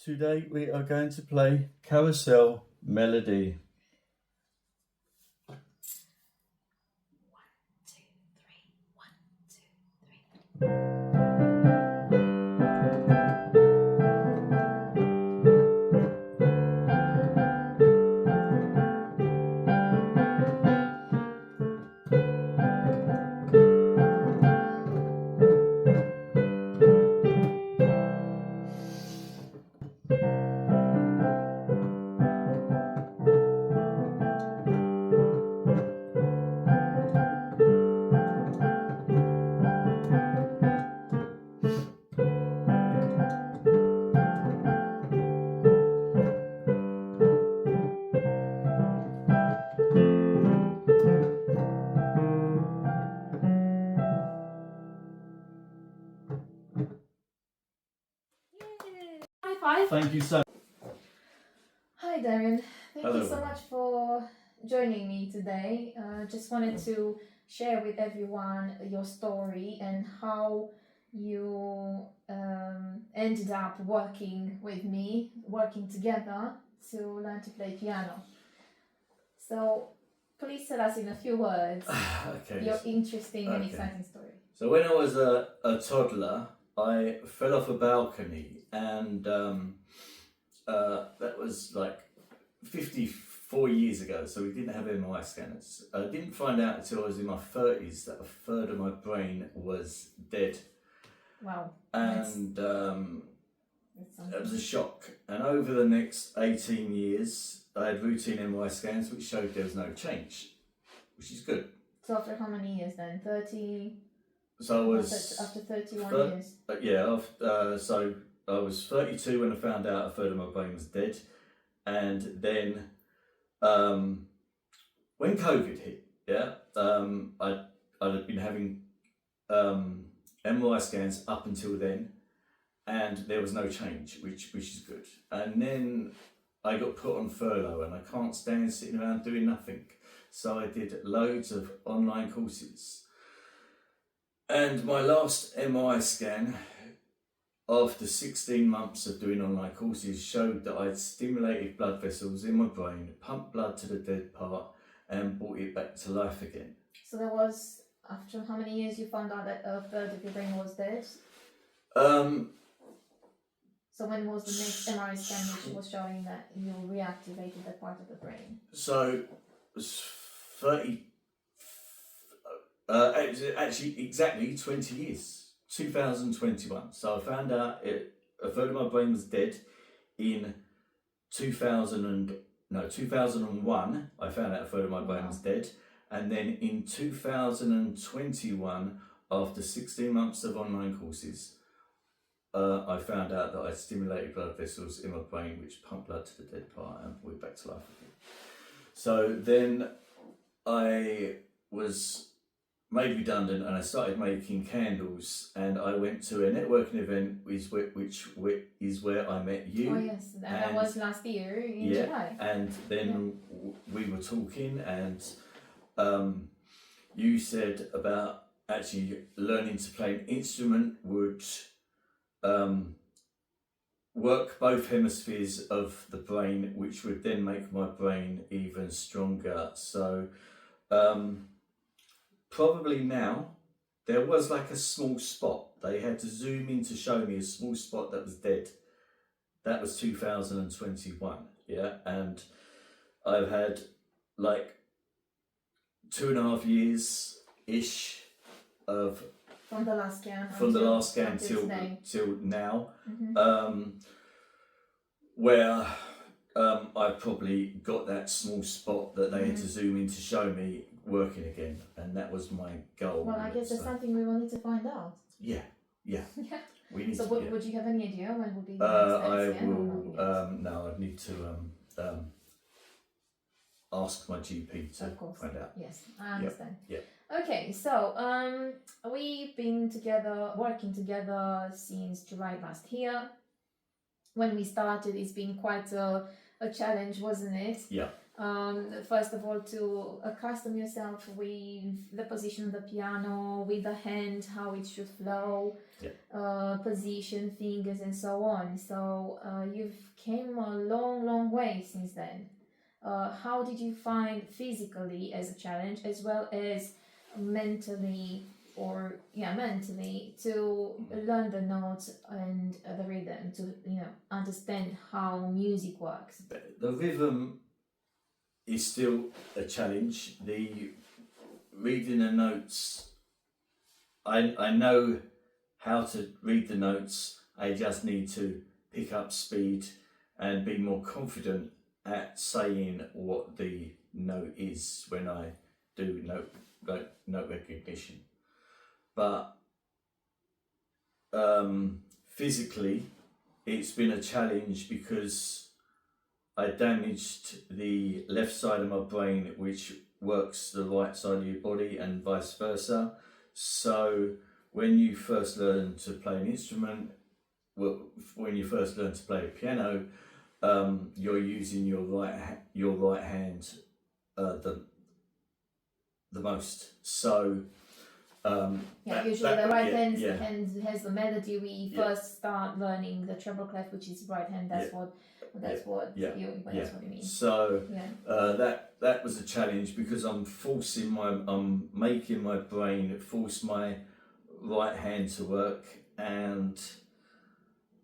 Today we are going to play Carousel Melody. 1, 2, 3, 1, 2, 3. High five. Thank you so much. Hi Darren, thank Hello. you so much for joining me today. Just wanted to share with everyone your story and how you ended up working with me, working together to learn to play piano. So please tell us in a few words your interesting and exciting story. So when I was a toddler, I fell off a balcony, and that was like 54 years ago, so we didn't have MRI scanners. I didn't find out until I was in my 30s that a third of my brain was dead. Wow. And it was a shock. And over the next 18 years, I had routine MRI scans which showed there was no change, which is good. So after how many years then? 30? So I was... After 31 years? Yeah, so I was 32 when I found out a third of my brain was dead. And then when COVID hit, I'd been having MRI scans up until then, and there was no change, which is good. And then I got put on furlough, and I can't stand sitting around doing nothing. So I did loads of online courses. And my last MRI scan, after 16 months of doing online courses, showed that I'd stimulated blood vessels in my brain, pumped blood to the dead part, and brought it back to life again. So that was after how many years you found out that a third of your brain was dead? So when was the next MRI scan which was showing that you reactivated that part of the brain? So it was 30, actually exactly 20 years, 2021. So I found out a third of my brain was dead in 2001. I found out a third of my brain was dead. And then in 2021, after 16 months of online courses, I found out that I stimulated blood vessels in my brain which pumped blood to the dead part and brought it back to life again. So then I was made redundant and I started making candles, and I went to a networking event which is where I met you. Oh yes, that was last year in July. And then we were talking, and you said about actually learning to play an instrument would work both hemispheres of the brain, which would then make my brain even stronger. So probably now, there was like a small spot. They had to zoom in to show me a small spot that was dead. That was 2021, and I've had like 2.5 years-ish of... From the last scan till now, mm-hmm. Where I probably got that small spot that they had to zoom in to show me working again, and that was my goal. Well, I guess there's something we will need to find out. Yeah. We need so would you have any idea when would be the next scan? No, I'd need to ask my GP to find out. Yes, I understand. Yeah. Okay, so we've been working together since July last year. When we started, it's been quite a challenge, wasn't it? Yeah. First of all, to accustom yourself with the position of the piano, with the hand, how it should flow, position, fingers, and so on. So you've came a long way since then. How did you find physically as a challenge, as well as mentally, to learn the notes and the rhythm, to understand how music works? The rhythm is still a challenge. The reading the notes, I know how to read the notes. I just need to pick up speed and be more confident at saying what the note is when I do note recognition. But physically, it's been a challenge because I damaged the left side of my brain, which works the right side of your body, and vice versa. So when you first learn to play an instrument, when you first learn to play a piano, you're using your right hand the most. So usually the right hand has the melody. We first start learning the treble clef, which is right hand. That's what you mean. So that was a challenge because I'm making my brain force my right hand to work, and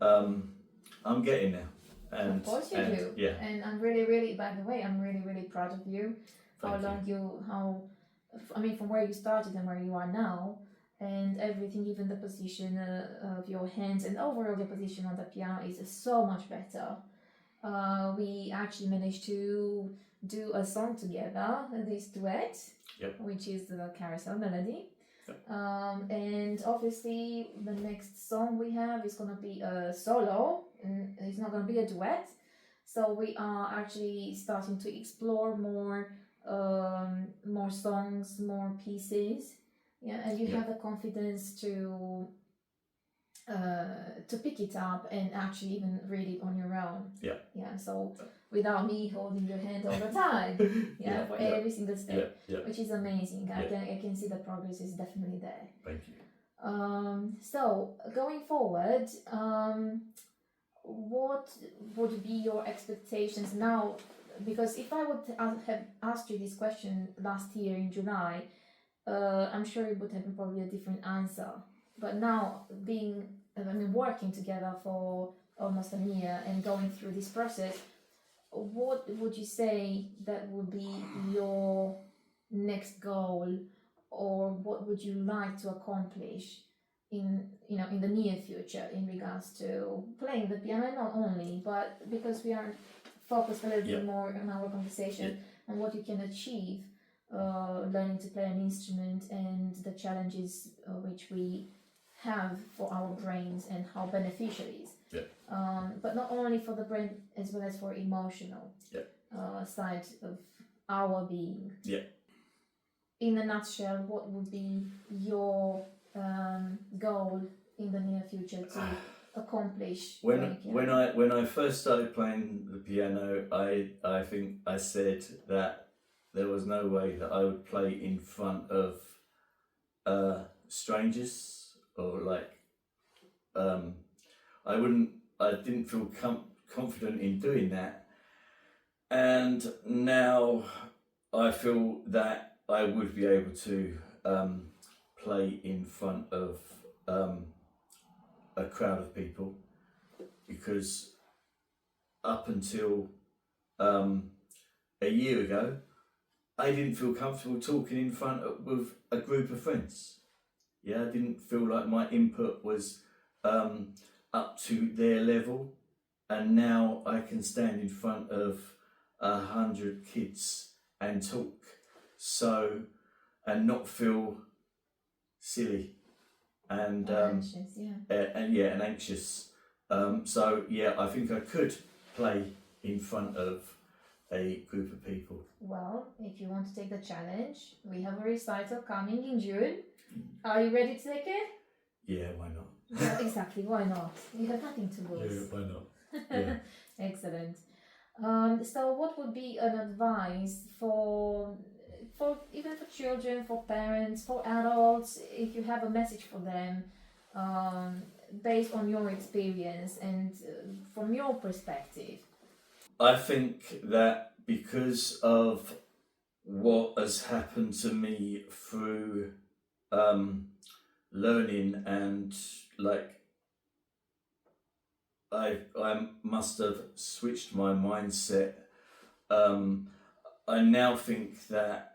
I'm getting there. And of course you do. Yeah. And I'm really, by the way, I'm really proud of you. From where you started and where you are now, and everything, even the position of your hands and overall the position on the piano is so much better. We actually managed to do a song together, this duet, which is the carousel melody. And obviously the next song we have is going to be a solo, and it's not going to be a duet. So we are actually starting to explore more songs, more pieces, and you have the confidence to pick it up and actually even read it on your own. So without me holding your hand all the time, for every single step, which is amazing. I can see the progress is definitely there. Thank you. So going forward, what would be your expectations now? Because if I would have asked you this question last year in July, I'm sure it would have been probably a different answer. But now, working together for almost a year and going through this process, what would you say that would be your next goal, or what would you like to accomplish in the near future in regards to playing the piano? Not only, but because we are focused a little bit more in our conversation on what you can achieve learning to play an instrument, and the challenges which we have for our brains and how beneficial it is. But not only for the brain, as well as for emotional side of our being. In a nutshell, what would be your goal in the near future to accomplish? When I first started playing the piano, I think I said that there was no way that I would play in front of strangers, or I didn't feel confident in doing that, and now I feel that I would be able to play in front of a crowd of people, because up until a year ago, I didn't feel comfortable talking in front with a group of friends. I didn't feel like my input was up to their level, and now I can stand in front of 100 kids and talk, and not feel silly and anxious, and anxious. I think I could play in front of a group of people. Well, if you want to take the challenge, we have a recital coming in June. Are you ready to take it? Yeah, why not? Yeah, exactly, why not? You have nothing to lose. Yeah, why not? Yeah. Excellent. So what would be an advice for even for children, for parents, for adults, if you have a message for them, based on your experience and from your perspective? I think that because of what has happened to me through learning, and like I must have switched my mindset. I now think that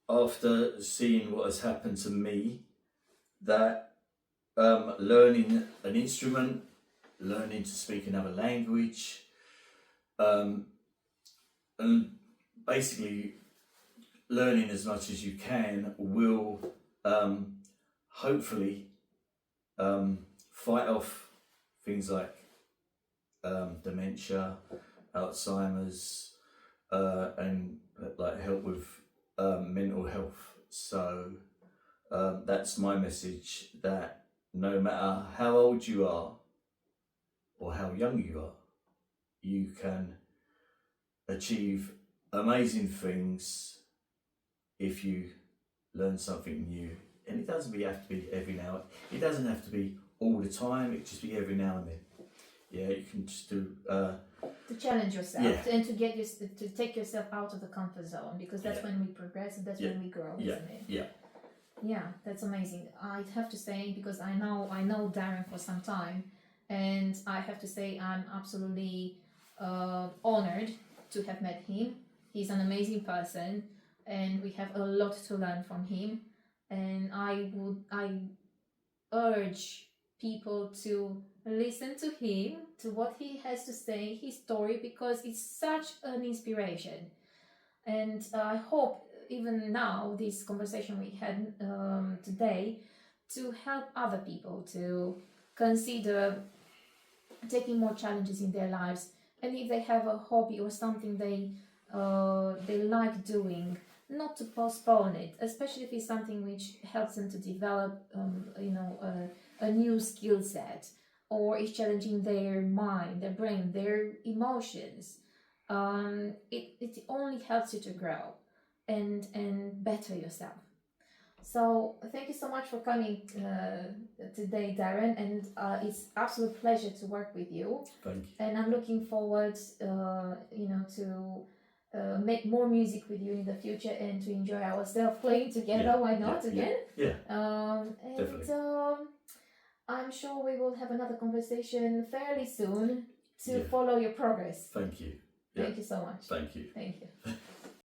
after seeing what has happened to me, that learning an instrument, learning to speak another language, and basically learning as much as you can will hopefully fight off things like dementia, Alzheimer's, and like help with mental health. So that's my message, that no matter how old you are or how young you are, you can achieve amazing things if you learn something new. And it doesn't have to be every now. It doesn't have to be all the time. It just be every now and then. Yeah, you can just do. To challenge yourself, Yeah. and to get to take yourself out of the comfort zone, because that's when we progress and that's when we grow, isn't it? Yeah, that's amazing. I have to say, because I know Darren for some time, and I have to say I'm absolutely honored to have met him. He's an amazing person, and we have a lot to learn from him. And I urge people to listen to him, to what he has to say, his story, because it's such an inspiration. And I hope even now this conversation we had today to help other people to consider taking more challenges in their lives, and if they have a hobby or something they like doing, not to postpone it, especially if it's something which helps them to develop a new skill set, or is challenging their mind, their brain, their emotions. It only helps you to grow and better yourself. So thank you so much for coming today, Darren, and it's absolute pleasure to work with you. Thank you. And I'm looking forward, to make more music with you in the future, and to enjoy ourselves playing together. Yeah, Why not again? Yeah. And Definitely. I'm sure we will have another conversation fairly soon to Yeah. follow your progress. Thank you. Thank you so much. Thank you. Thank you.